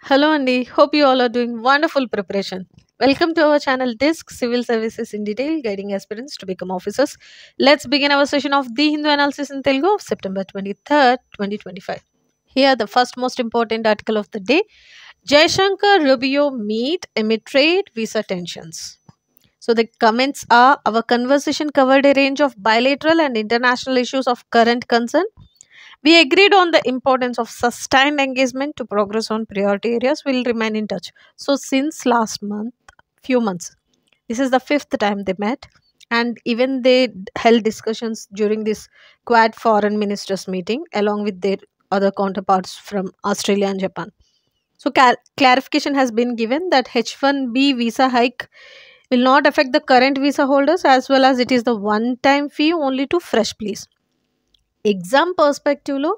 Hello, Andy. Hope you all are doing wonderful preparation. Welcome to our channel Disc Civil Services in Detail, guiding aspirants to become officers. Let's begin our session of The Hindu Analysis in Telugu of September 23rd, 2025. Here, the first most important article of the day, Jaishankar Rubio meet amid trade visa tensions. So the comments are, our conversation covered a range of bilateral and international issues of current concern. We agreed on the importance of sustained engagement to progress on priority areas. We'll remain in touch. So since last month, few months, this is the fifth time they met, and even they held discussions during this Quad foreign ministers meeting along with their other counterparts from Australia and Japan. So clarification has been given that H1B visa hike will not affect the current visa holders, as well as it is the one-time fee only to fresh please. Exam పర్స్పెక్టివ్లో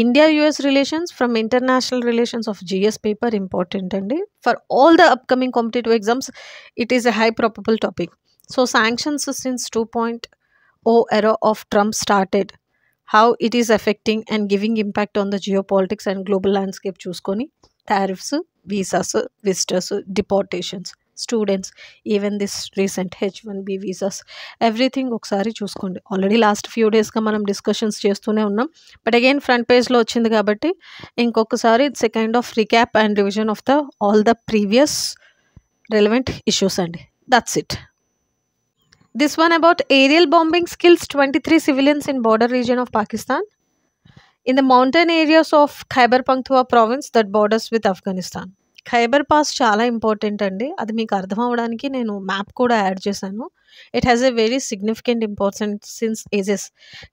India US relations from international relations of GS paper important అండి. For all the upcoming competitive exams it is a high probable topic. So sanctions since 2.0 era of Trump started, how it is affecting and giving impact on the geopolitics and global landscape చూసుకొని tariffs, visas, visitors, డిపోర్టేషన్స్, students, even this recent H1B visas, everything ఒకసారి చూసుకోండి. Already last few డేస్గా మనం discussions చేస్తూనే ఉన్నాం, but again front పేజ్లో వచ్చింది కాబట్టి ఇంకొకసారి it's a kind of recap and revision of the all the previous relevant issues అండి. That's it. This one about aerial bombings kills 23 civilians in border region of Pakistan in the mountain areas of Khyber Pakhtunkhwa province that borders with Afghanistan. Khyber pass చాలా important అండి. అది మీకు అర్థం అవ్వడానికి నేను map కూడా add చేశాను. It has a very significant importance since ages.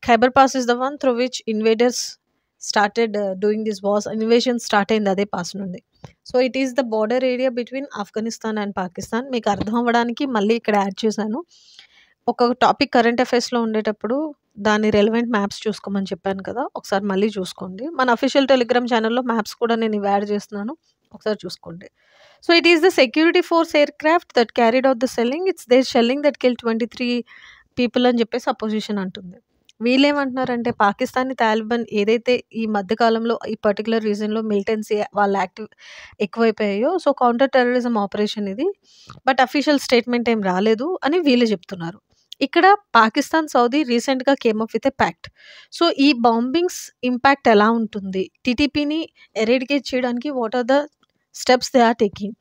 Khyber pass is the one through which invaders started doing this wars. Invasion start అయింది అదే పాస్ నుండి. So it is the border area between Afghanistan and Pakistan. మీకు అర్థం అవ్వడానికి మళ్ళీ ఇక్కడ add చేశాను. ఒక టాపిక్ కరెంట్ అఫైర్స్లో ఉండేటప్పుడు దాని రెలవెంట్ మ్యాప్స్ చూసుకోమని చెప్పాను కదా, ఒకసారి మళ్ళీ చూసుకోండి. మన అఫీషియల్ టెలిగ్రామ్ ఛానల్లో మ్యాప్స్ కూడా నేను ఇవి యాడ్ చేస్తున్నాను, ఒకసారి చూసుకోండి. So it is the security force aircraft that carried out the shelling. It's their shelling that kill 23 people అని చెప్పేసి అపోజిషన్ అంటుంది. వీళ్ళేమంటున్నారంటే పాకిస్తానీ తాలిబాన్ ఏదైతే ఈ మధ్యకాలంలో ఈ పర్టికులర్ రీజన్లో మిలిటెన్సీ వాళ్ళ యాక్టివ్ ఎక్కువైపోయాయో, సో కౌంటర్ టెర్రరిజం ఆపరేషన్ ఇది, బట్ అఫీషియల్ స్టేట్మెంట్ ఏం రాలేదు అని వీళ్ళు చెప్తున్నారు. ఇక్కడ పాకిస్తాన్, సౌదీ రీసెంట్గా came up with a pact. So ఈ బాంబింగ్స్ ఇంపాక్ట్ ఎలా ఉంటుంది, టీటీపీని ఎరేడికేట్ చేయడానికి what are the steps they are taking,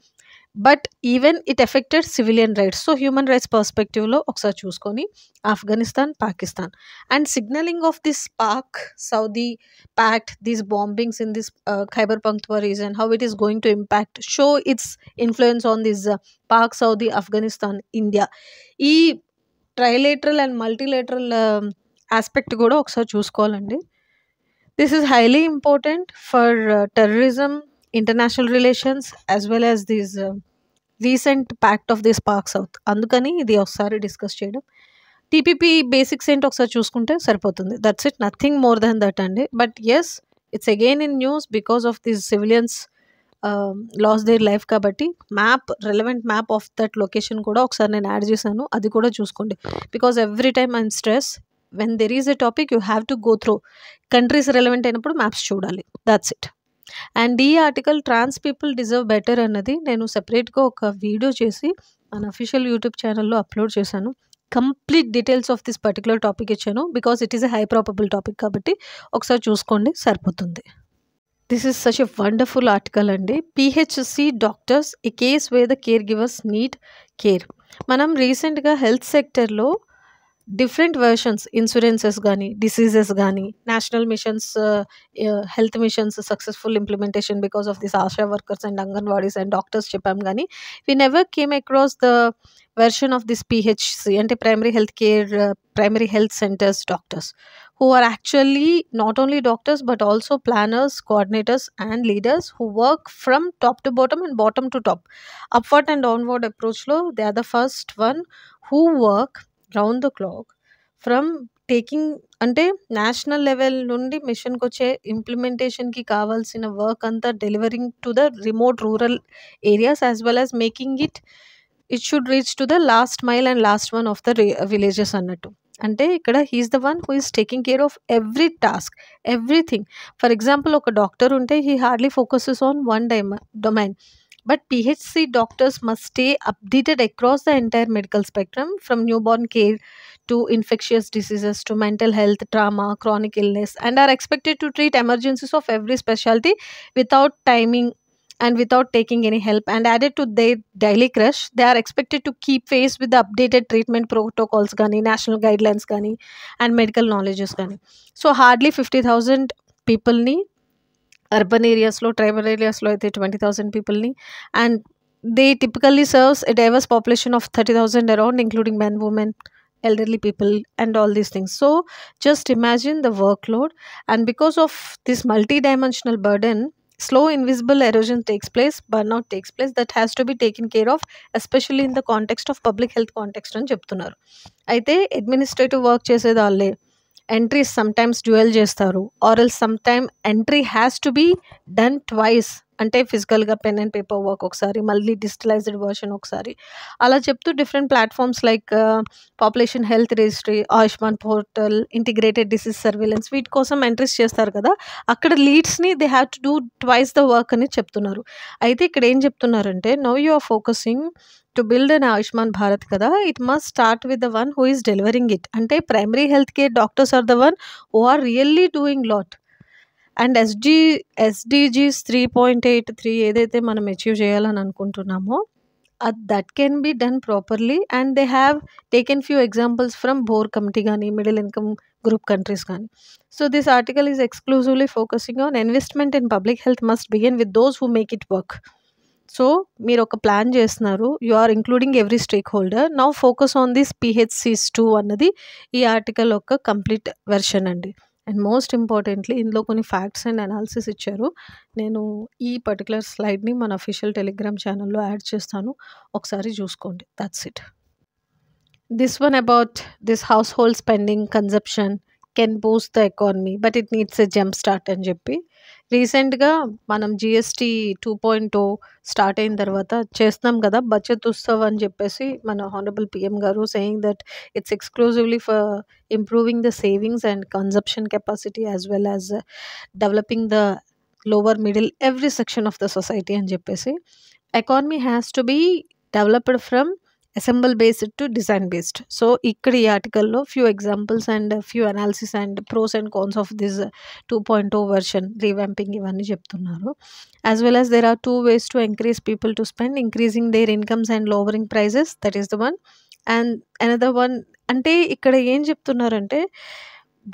but even it affected civilian rights. So human rights పర్స్పెక్టివ్లో ఒకసారి చూసుకొని Afghanistan, Pakistan and signalling of this Pak Saudi pact, these bombings in this Khyber Pakhtunkhwa reason, how it is going to impact, show it's influence on this Pak, Saudi, Afghanistan, India. ఈ trilateral and multilateral aspect కూడా ఒకసారి చూసుకోవాలండి. This is highly important for terrorism, international relations as well as this recent pact of this Pak south. అందుకని ఇది ఒకసారి discuss చేయడం. TPP basics ఏంటి ఒకసారి చూసుకుంటే సరిపోతుంది. That's it, nothing more than that అండి. But yes, it's again in news because of this civilians loss their life. కాబట్టి map, relevant map of that location కూడా ఒకసారి నేను యాడ్ చేశాను, అది కూడా చూసుకోండి. Because every time I stress when there is a topic you have to go through countries relevant అయినప్పుడు maps చూడాలి. That's it. అండ్ ఈ article trans people deserve better అన్నది నేను సెపరేట్గా ఒక వీడియో చేసి మన అఫీషియల్ యూట్యూబ్ ఛానల్లో అప్లోడ్ చేశాను. Complete details of this particular topic ఇచ్చాను because it is a high probable topic. కాబట్టి ఒకసారి చూసుకోండి, సరిపోతుంది. This is such a wonderful article అండి. PHC doctors, a case where the caregivers need care. మనం రీసెంట్గా హెల్త్ సెక్టర్లో డిఫరెంట్ వెర్షన్స్, ఇన్సూరెన్సెస్ కానీ, డిసీజెస్ కానీ, national missions, health missions successful implementation because of this ASHA workers and anganwadis and doctors చెప్పాం. కానీ we never came across the version of this PHC అంటే primary health care, primary health centres doctors, who are actually not only doctors but also planners, coordinators and leaders who work from top to bottom and bottom to top. Upward and downward approach lo they are the first one who work round the clock from taking అంటే national level నుండి మిషన్కి వచ్చే ఇంప్లిమెంటేషన్కి కావాల్సిన work అంతా delivering to the remote rural areas as well as making it should reach to the last mile and last one of the villages అన్నట్టు. అంటే ఇక్కడ he is the one who is taking care of every task, everything. For example ఒక doctor ఉంటే he hardly focuses on one domain. But PHC doctors must stay updated across the entire medical spectrum, from newborn care to infectious diseases to mental health, trauma, chronic illness, and are expected to treat emergencies of every specialty without timing and without taking any help. And added to their daily crush, they are expected to keep pace with the updated treatment protocols gani, national guidelines gani, and medical knowledges gani. So hardly 50,000 people ni urban ఏరియాస్లో, tribal ఏరియాస్లో అయితే 20,000 పీపుల్ని. And they typically serves a diverse population of 30,000 around, including men, women, elderly people, and all these things. So just imagine the workload, and because of this multi-dimensional burden, slow invisible erosion takes place, burnout takes place, that has to be taken care of, especially in the context of public health context అని చెప్తున్నారు. అయితే administrative work చేసేది వాళ్ళే, entries sometimes dual చేస్తారు, or else sometime entry has to be done twice, అంటే ఫిజికల్గా pen and paper work ఒకసారి, మళ్ళీ డిజిటలైజ్డ్ వర్షన్ ఒకసారి, అలా చెప్తూ different platforms like population health registry, Ayushman portal, integrated disease surveillance, వీటి కోసం ఎంట్రీస్ చేస్తారు కదా, అక్కడ లీడ్స్ని they have to do twice the work అని చెప్తున్నారు. అయితే ఇక్కడ ఏం చెప్తున్నారంటే, now you are focusing to build an Ayushman Bharat కదా, it must start with the one who is delivering it. అంటే primary health care doctors are the one who are really doing lot. And SDGs 3.83 ఏదైతే మనం achieve చేయాలని అనుకుంటున్నామో that can be done properly. And they have taken few examples from Bhore committee కానీ, middle income group countries కానీ. So this article is exclusively focusing on investment in public health must begin with those who make it work. So మీరు ఒక plan చేస్తున్నారు, you are including every stakeholder. Now focus on this PHCs 2 అన్నది ఈ article యొక్క complete version అండి. And most importantly ఇందులో కొన్ని facts and analysis ఇచ్చారు. నేను ఈ పర్టికులర్ స్లైడ్ని మన అఫీషియల్ టెలిగ్రామ్ ఛానల్లో యాడ్ చేస్తాను, ఒకసారి చూసుకోండి. That's it. This one about this house hold spending consumption can Boost the economy but it needs a jump start అని చెప్పి, రీసెంట్గా మనం GST 2.0 స్టార్ట్ అయిన తర్వాత చేస్తున్నాం కదా బచత్ ఉత్సవ్ అని చెప్పేసి, మన హానరబుల్ PM గారు saying that it's exclusively for improving the savings and consumption capacity as well as developing the lower middle every section of the society అని చెప్పేసి. Economy has to be developed from assemble based to design based. So ఇక్కడ ఈ ఆర్టికల్లో few examples and few analysis and pros and cons of this 2.0 version revamping ఇవన్నీ చెప్తున్నారు. As well as there are 2 ways to encourage people to spend, increasing their incomes and lowering prices, that is the one. And another one అంటే ఇక్కడ ఏం చెప్తున్నారంటే,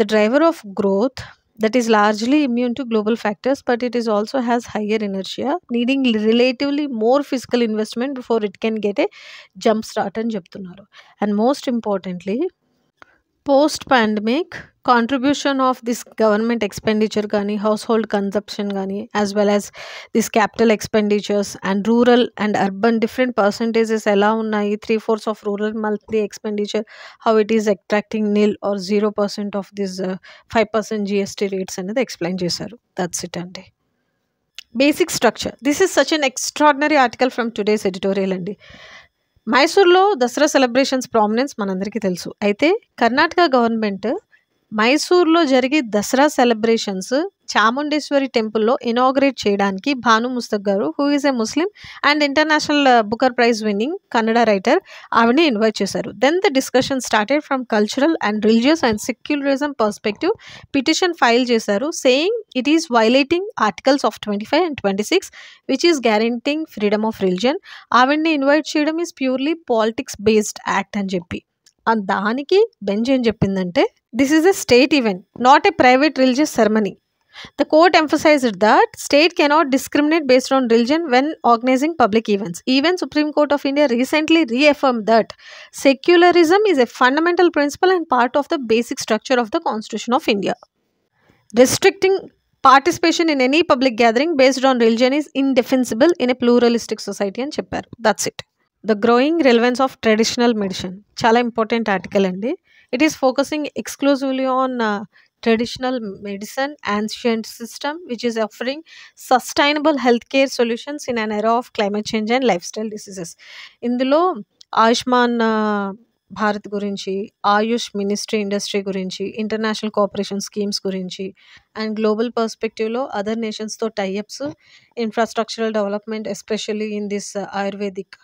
the driver of growth that is largely immune to global factors, but it is also has higher inertia, needing relatively more fiscal investment before it can get a jump start అని చెప్తున్నారు. And most importantly, post pandemic contribution of this government expenditure కానీ, household consumption కానీ, as well as this capital expenditures and rural and urban different percentages ఎలా ఉన్నాయి, 3/4 of rural monthly expenditure, how it is attracting nil or 0% of this 5% GST rates అనేది explain చేశారు. That's it అండి. Basic structure. This is such an extraordinary article from today's editorial అండి. మైసూర్లో Dasara celebrations prominence మనందరికీ తెలుసు. అయితే కర్ణాటక గవర్నమెంట్ మైసూర్లో జరిగే Dasara celebrations Chamundeshwari టెంపుల్లో ఇనాగ్రేట్ చేయడానికి భాను ముస్తక్ గారు, who is a Muslim and international Booker prize winning Kannada writer, ఆవిడని ఇన్వైట్ చేశారు. Then the discussion started from cultural and religious and secularism perspective. Petition file చేశారు, saying it is violating articles of 25 and 26 which is guaranteeing freedom of religion. ఆవిడని invite చేయడం is purely politics based act అని చెప్పి. దానికి bench ఏం చెప్పిందంటే, this is a state event, not a private religious ceremony. The court emphasized that state cannot discriminate based on religion when organizing public events. Even Supreme Court of India recently reaffirmed that secularism is a fundamental principle and part of the basic structure of the Constitution of India. Restricting participation in any public gathering based on religion is indefensible in a pluralistic society అని చెప్పారు. That's it. The growing relevance of traditional medicine. చాలా important article అండి. It is focusing exclusively on traditional medicine, ancient system which is offering sustainable healthcare solutions in an era of climate change and lifestyle diseases. ఇందులో ఆయుష్మాన్ భారత్ గురించి, AYUSH ministry industry గురించి, international cooperation schemes గురించి and global పర్స్పెక్టివ్‌లో other నేషన్స్‌తో tie ups, infrastructural development especially in this ayurvedic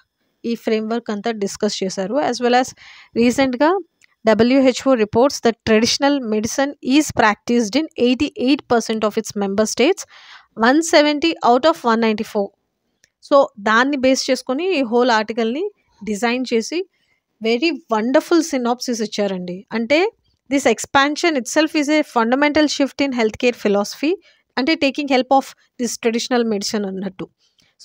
ఈ framework అంతా discuss చేశారు. As well as రీసెంట్‌గా WHO reports that traditional medicine is practiced in 88% of its member states, 170 out of 194. So దాన్ని base చేసుకొని ఈ హోల్ ఆర్టికల్ని డిజైన్ చేసి వెరీ వండర్ఫుల్ సినాప్సిస్ ఇచ్చారండి. అంటే this expansion itself is a fundamental shift in health care philosophy, అంటే taking help of this traditional medicine అన్నట్టు.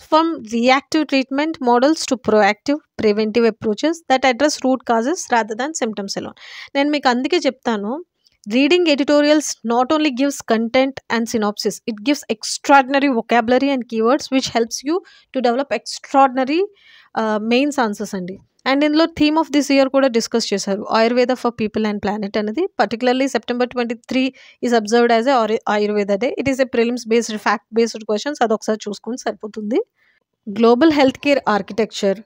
From reactive treatment models to proactive preventive approaches that address root causes rather than symptoms alone. నేను మీకు అందుకే చెప్తాను, reading editorials not only gives content and synopsis, it gives extraordinary vocabulary and keywords which helps you to develop extraordinary mains answers అండి. And ఇందులో theme of this year కూడా discuss చేశారు, Ayurveda for people and planet అనేది. Particularly September 23 is observed as a Ayurveda day. It is a prelims based fact based questions, అదొకసారి చూసుకొని సరిపోతుంది. Global health care architecture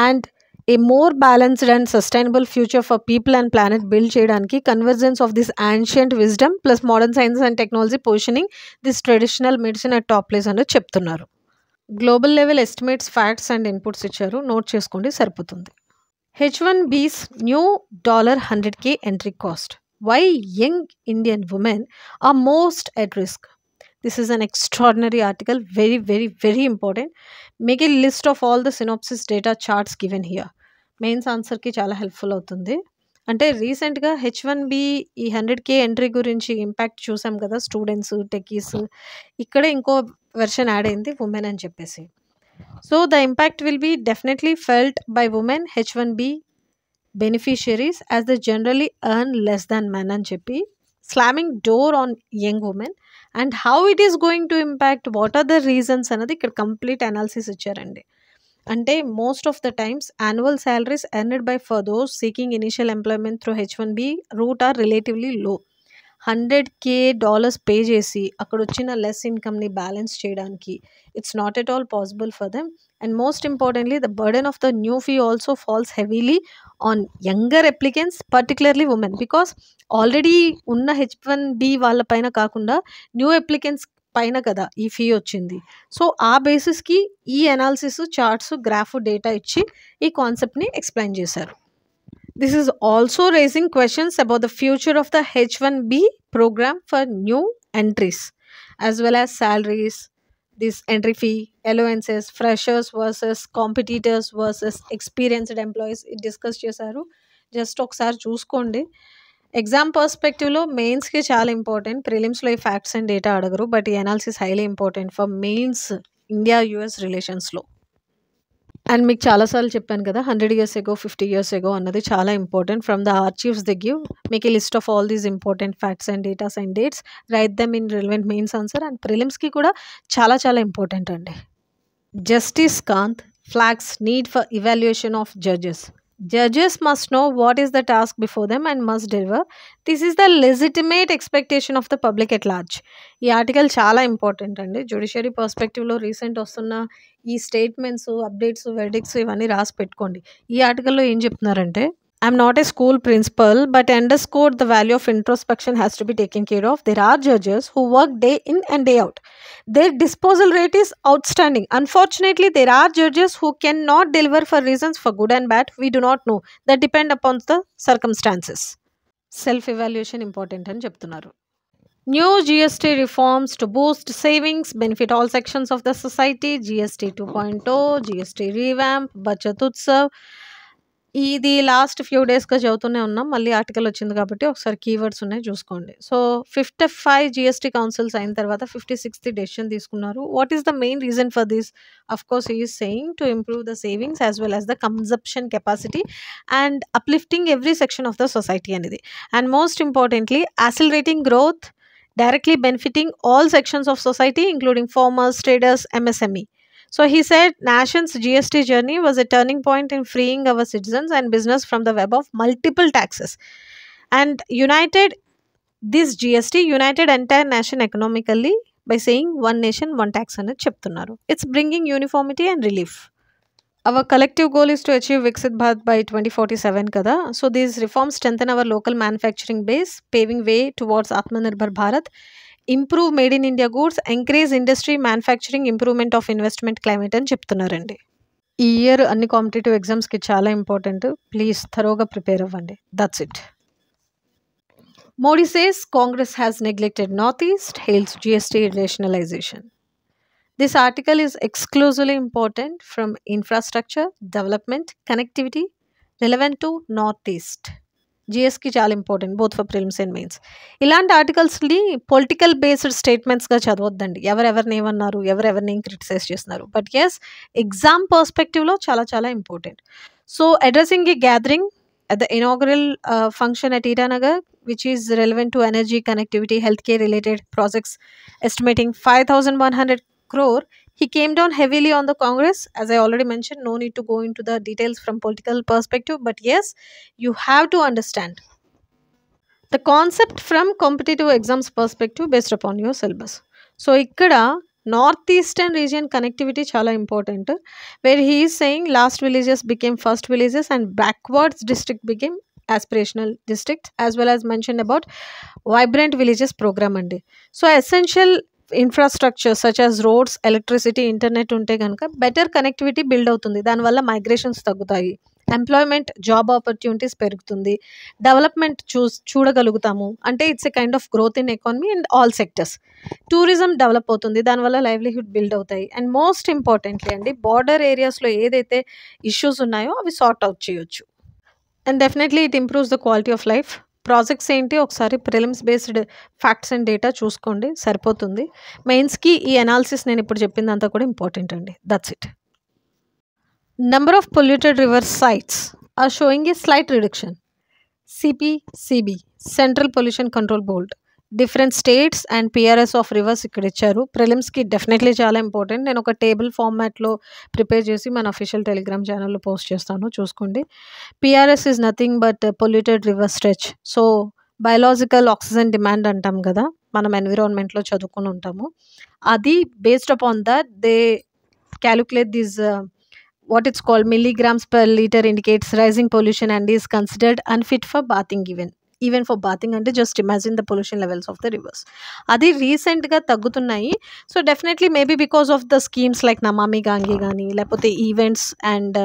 and a more balanced and sustainable future for people and planet build చేయడానికి convergence of this ancient wisdom plus modern science and technology positioning this traditional medicine at top place అనేది చెప్తున్నారు. Global level estimates, facts and inputs ఇచ్చారు, note చేసుకోండి సరిపోతుంది. H1B's new $100K entry cost. Why young Indian women are most at risk. This is an extraordinary article, very, very, very important. Make a list of all the synopsis data charts given here. Mains ఆన్సర్కి చాలా helpful అవుతుంది. అంటే రీసెంట్గా H1B ఈ 100K entry గురించి impact చూసాం కదా, students, techies. ఇక్కడ ఇంకో వెర్షన్ యాడ్ అయింది, ఉమెన్ అని చెప్పేసి. So the impact will be definitely felt by women H1B beneficiaries as they generally earn less than men అని చెప్పి slamming door on young women and how it is going to impact, what are the reasons అనేది ఇక్కడ complete analysis ఇచ్చారండి. అంటే most of the times annual salaries earned by for those seeking initial employment through H1B route are relatively low. $100K pay చేసి అక్కడ వచ్చిన less ఇన్కమ్ని balance చేయడానికి it's not at all possible for them. And most importantly the burden of the new fee also falls heavily on younger applicants, particularly women, because already ఉన్న H1B వాళ్ళ పైన కాకుండా new applicants పైన కదా ఈ fee వచ్చింది. So ఆ బేసిస్కి ఈ అనాలిసిస్, చార్ట్స్, గ్రాఫ్, డేటా ఇచ్చి ఈ కాన్సెప్ట్ని ఎక్స్ప్లెయిన్ చేశారు. This is also raising questions about the future of the H1B program for new entries, as well as salaries, this entry fee, allowances, freshers versus competitors versus experienced employees. It discuss చేశారు, just ఒకసారి చూసుకోండి. Exam పర్స్పెక్టివ్లో మెయిన్స్కి చాలా important, ప్రిలిమ్స్లో ఈ facts and data అడగరు, but ఈ analysis highly important for mains India US రిలేషన్స్లో. అండ్ మీకు చాలాసార్లు చెప్పాను కదా, 100 years ago, 50 years ago అన్నది చాలా important. From the archives they give, make a list of all these important facts and datas and dates, write them in relevant mains answer. And ప్రిలిమ్స్కి కూడా చాలా చాలా ఇంపార్టెంట్ అండి. Justice Kant flags need for evaluation of judges. Judges must know what is the task before them and must deliver. This is the legitimate expectation of the public at large. ఈ article చాలా important అండి. Judiciary పర్స్పెక్టివ్లో recent వస్తున్న ఈ statements, updates, వెర్డిక్ట్స్ ఇవన్నీ రాసి పెట్టుకోండి. ఈ ఆర్టికల్లో ఏం చెప్తున్నారంటే, I'm not a school principal, but underscored the value of introspection has to be taken care of. There are judges who work day in and day out. Their disposal rate is outstanding. Unfortunately, there are judges who cannot deliver for reasons for good and bad. We do not know. That depend upon the circumstances. Self-evaluation important అని చెప్తున్నారు. New GST reforms to boost savings, benefit all sections of the society. GST 2.0, GST revamp, Bachat Utsav. ఇది last few డేస్గా చదువుతూనే ఉన్నాం, మళ్ళీ article వచ్చింది కాబట్టి ఒకసారి keywords ఉన్నాయి చూసుకోండి. సో 55 GST కౌన్సిల్స్ అయిన తర్వాత 56th డెసిషన్ తీసుకున్నారు. What is the main reason for this? Of course he is saying to improve the savings as well as the consumption capacity and uplifting every section of the society అనేది. And most importantly accelerating growth, directly benefiting all sections of society including farmers, traders, MSME. So he said nation's GST journey was a turning point in freeing our citizens and business from the web of multiple taxes, and this GST united entire nation economically by saying one nation one tax అని చెప్తున్నారు. It's bringing uniformity and relief. Our collective goal is to achieve Viksit Bharat by 2047 kada. So these reforms strengthen our local manufacturing base, paving way towards Atmanirbhar Bharat, improve made in India goods, encourage industry, manufacturing, improvement of investment climate అని చెప్తున్నారండి. ఈ year అన్ని competitive ఎగ్జామ్స్కి చాలా important. Please థరోగా prepare అవ్వండి. That's it. Modi says Congress has neglected Northeast, hails GST rationalization. This article is exclusively important from infrastructure, development, connectivity relevant to Northeast. జిఎస్కి చాలా important both for prelims and mains. ఇలాంటి ఆర్టికల్స్ని political based స్టేట్మెంట్స్గా చదవద్దండి. ఎవరెవరిని ఏమన్నారు, ఎవరెవరిని criticise చేస్తున్నారు. But yes, exam పర్స్పెక్టివ్లో చాలా చాలా important. So addressing A gathering at the inaugural function at Itanagar, which is relevant to energy, connectivity, healthcare related projects, estimating 5,100 crore, he came down heavily on the Congress. As I already mentioned, no need to go into the details from political perspective, but yes, you have to understand the concept from competitive exams perspective based upon your syllabus. So ikkada northeastern region connectivity chala important, where he is saying last villages became first villages and backwards district became aspirational district, as well as mentioned about vibrant villages program andi. So essential infrastructure such as roads, electricity, internet unte ganaka better connectivity build అవుతుంది. దానివల్ల migrations తగ్గుతాయి, employment job opportunities పెరుగుతుంది, development చూడగలుగుతాము. అంటే it's a kind of growth in economy and all sectors. Tourism develop అవుతుంది, దానివల్ల livelihood build అవుతాయి. And most importantly అండి, బార్డర్ ఏరియాస్లో ఏదైతే ఇష్యూస్ ఉన్నాయో అవి సార్ట్ అవుట్ చేయొచ్చు. And definitely it improves the quality of life. Projects ఏంటి ఒకసారి prelims based facts and data చూసుకోండి, సరిపోతుంది. మెయిన్స్కి ఈ అనాలిసిస్ నేను ఇప్పుడు చెప్పిందంతా కూడా ఇంపార్టెంట్ అండి. That's it. Number of polluted river sites are showing a slight reduction. CPCB, Central Pollution Control Board, different states and PRS of rivers ఇక్కడ ఇచ్చారు. ప్రిలిమ్స్కి డెఫినెట్లీ చాలా ఇంపార్టెంట్. నేను ఒక టేబుల్ ఫార్మాట్లో ప్రిపేర్ చేసి మన అఫీషియల్ టెలిగ్రామ్ ఛానల్లో పోస్ట్ చేస్తాను, చూసుకోండి. PRS is nothing but polluted river stretch. So biological oxygen demand అంటాం కదా, మనం ఎన్విరాన్మెంట్లో చదువుకుని ఉంటాము. అది based upon that they calculate this what it's called milligrams per liter, indicates rising pollution and is considered unfit for bathing. Even for bathing అంటే just imagine the pollution levels of the rivers. అది రీసెంట్గా తగ్గుతున్నాయి. So definitely maybe because of the schemes like Namami Gange కానీ, లేకపోతే events and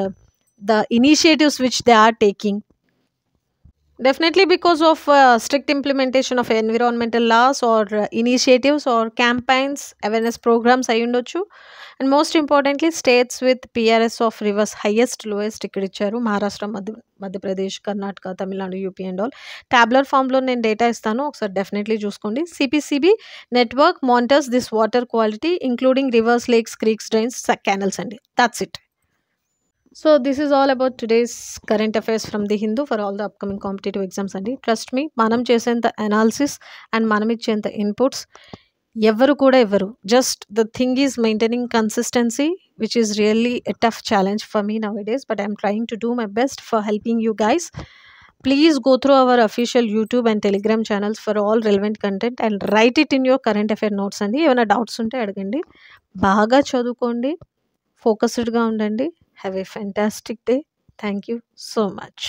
the initiatives which they are taking. Definitely because of strict implementation of environmental laws or initiatives or campaigns, awareness programs ayi undochu. And most importantly, states with PRS of rivers highest, lowest ఇక్కడ ఇచ్చారు. Maharashtra, Madhya Pradesh, Karnataka, Tamil Nadu, UP and all. టాబ్లర్ ఫామ్లో నేను data ఇస్తాను, ఒకసారి definitely చూసుకోండి. CPCB network monitors this water quality including reverse, lakes, creeks, drains, canals అండి. That's it. So this is all about today's current affairs from the Hindu for all the upcoming competitive exams అండి. Trust me, మనం చేసేంత analysis and మనం ఇచ్చేంత inputs ఎవరు కూడా ఇవ్వరు. Just the thing is maintaining consistency, which is really a tough challenge for me now days, but I'm trying to do my best for helping you guys. Please go through our official YouTube and Telegram channels for all relevant content and write it in your current affair notes అండి. ఏమైనా doubts ఉంటే అడగండి. బాగా చదువుకోండి, ఫోకస్డ్గా ఉండండి. Have a fantastic day. Thank you so much.